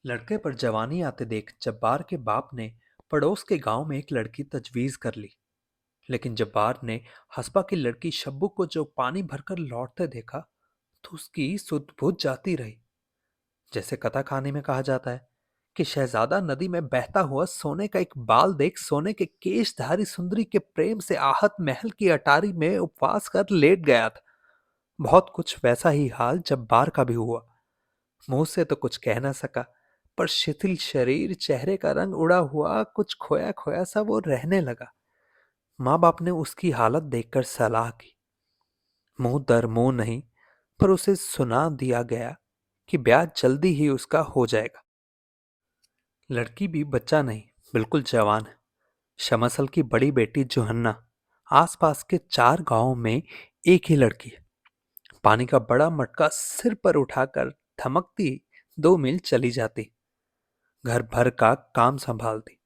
लड़के पर जवानी आते देख जब्बार के बाप ने पड़ोस के गांव में एक लड़की तजवीज कर ली। लेकिन जब्बार ने हसपा की लड़की शब्बू को जो पानी भरकर लौटते देखा तो उसकी सुध बुझ जाती रही। जैसे कथा कहानी में कहा जाता है कि शहजादा नदी में बहता हुआ सोने का एक बाल देख सोने के केशधारी सुंदरी के प्रेम से आहत महल की अटारी में उपवास कर लेट गया था। बहुत कुछ वैसा ही हाल जब्बार का भी हुआ। मुंह से तो कुछ कह ना सका, पर शिथिल शरीर, चेहरे का रंग उड़ा हुआ, कुछ खोया खोया सा वो रहने लगा। माँ बाप ने उसकी हालत देखकर सलाह की। मुंह दर मुंह नहीं, पर उसे सुना दिया गया कि ब्याह जल्दी ही उसका हो जाएगा। लड़की भी बच्चा नहीं, बिल्कुल जवान है। शमसल की बड़ी बेटी जोहन्ना। आसपास के 4 गांवों में एक ही लड़की है। पानी का बड़ा मटका सिर पर उठाकर थमकती 2 मील चली जाती, घर भर का काम संभालती।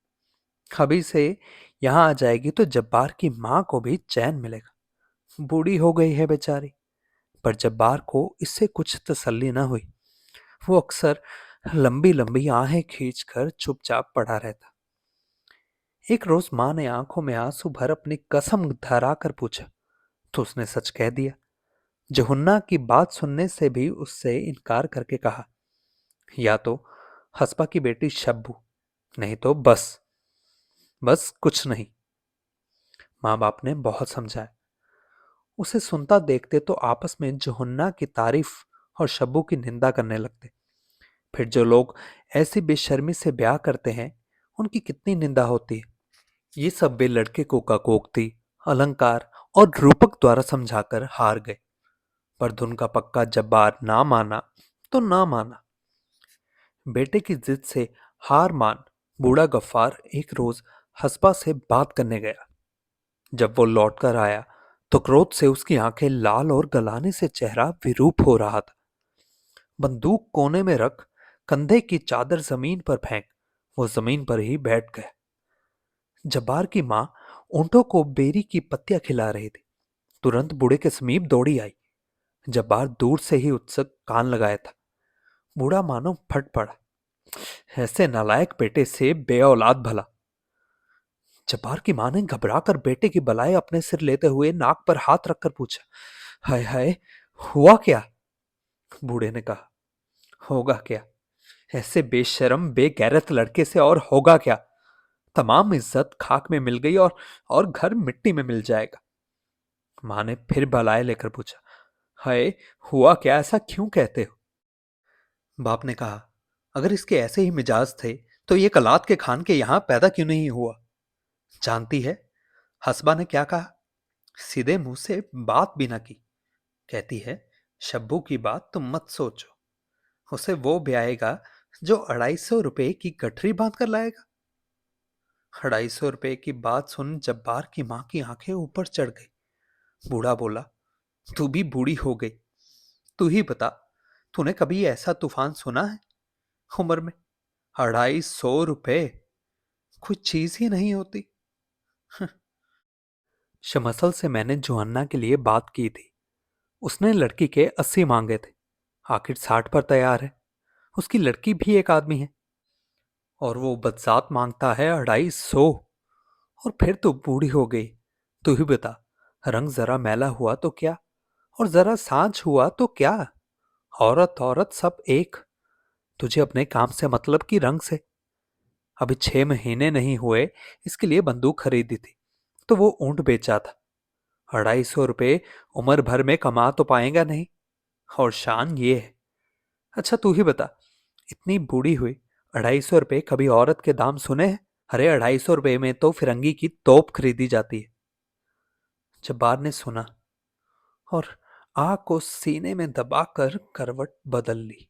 अभी से यहां आ जाएगी तो जब्बार की मां को भी चैन मिलेगा। बूढ़ी हो गई है बेचारी, पर जब्बार को इससे कुछ तसल्ली न हुई। वो अक्सर लंबी लंबी आहें खींचकर चुपचाप पड़ा रहता। एक रोज मां ने आंखों में आंसू भर अपनी कसम धरा कर पूछा तो उसने सच कह दिया। जहुन्ना की बात सुनने से भी उससे इनकार करके कहा, या तो हसपा की बेटी शब्बू, नहीं तो बस बस कुछ नहीं। माँ बाप ने बहुत समझाया। उसे सुनता देखते तो आपस में जोहन्ना की तारीफ और शब्बू की निंदा करने लगते। फिर जो लोग ऐसी बेशर्मी से ब्याह करते हैं उनकी कितनी निंदा होती है। ये सब वे लड़के को ककोक्ति, अलंकार और रूपक द्वारा समझाकर हार गए। पर धुन का पक्का जब्बार ना माना तो ना माना। बेटे की जिद से हार मान बूढ़ा गफ्फार एक रोज हसपा से बात करने गया। जब वो लौटकर आया तो क्रोध से उसकी आंखें लाल और गलाने से चेहरा विरूप हो रहा था। बंदूक कोने में रख, कंधे की चादर जमीन पर फेंक, वो जमीन पर ही बैठ गया। जब्बार की मां ऊंटों को बेरी की पत्तियां खिला रही थी। तुरंत बूढ़े के समीप दौड़ी आई। जब्बार दूर से ही उत्सुक कान लगाया था। बूढ़ा मानो फट पड़ा। ऐसे नालायक बेटे से बे औलाद भला। जब्बार की मां ने घबराकर बेटे की बलाएं अपने सिर लेते हुए नाक पर हाथ रखकर पूछा, हाय हाय, हुआ क्या? बूढ़े ने कहा, होगा क्या? ऐसे बेशरम बेगैरत लड़के से और होगा क्या? तमाम इज्जत खाक में मिल गई और घर मिट्टी में मिल जाएगा। मां ने फिर बलाए लेकर पूछा, हाय, हुआ क्या? ऐसा क्यों कहते हो? बाप ने कहा, अगर इसके ऐसे ही मिजाज थे तो ये कलात के खान के यहां पैदा क्यों नहीं हुआ? जानती है हसबा ने क्या कहा? सीधे मुंह से बात भी ना की। कहती है, शब्बू की बात तुम मत सोचो। उसे वो ब्याएगा जो 250 रुपए की गठरी बांध कर लाएगा। 250 रुपए की बात सुन जब्बार की मां की आंखें ऊपर चढ़ गई। बूढ़ा बोला, तू भी बूढ़ी हो गई। तू ही बता, तूने कभी ऐसा तूफान सुना है उम्र में? 250 रुपए कोई चीज ही नहीं होती। शमसल से मैंने जोहन्ना के लिए बात की थी। उसने लड़की के 80 मांगे थे। आखिर 60 पर तैयार है। उसकी लड़की भी एक आदमी है और वो बदजात मांगता है 250। और फिर तो बूढ़ी हो गई। तू ही बता, रंग जरा मैला हुआ तो क्या, और जरा सांझ हुआ तो क्या? औरत औरत सब एक। तुझे अपने काम से मतलब कि रंग से? अभी 6 महीने नहीं हुए इसके लिए बंदूक खरीदी थी तो वो ऊंट बेचा था। 250 रुपये उम्र भर में कमा तो पाएगा नहीं। और शान ये है। अच्छा तू ही बता, इतनी बूढ़ी हुई, 250 रुपये कभी औरत के दाम सुने हैं? अरे 250 रुपये में तो फिरंगी की तोप खरीदी जाती है। जब्बार ने सुना और आग को सीने में दबाकर करवट बदल ली।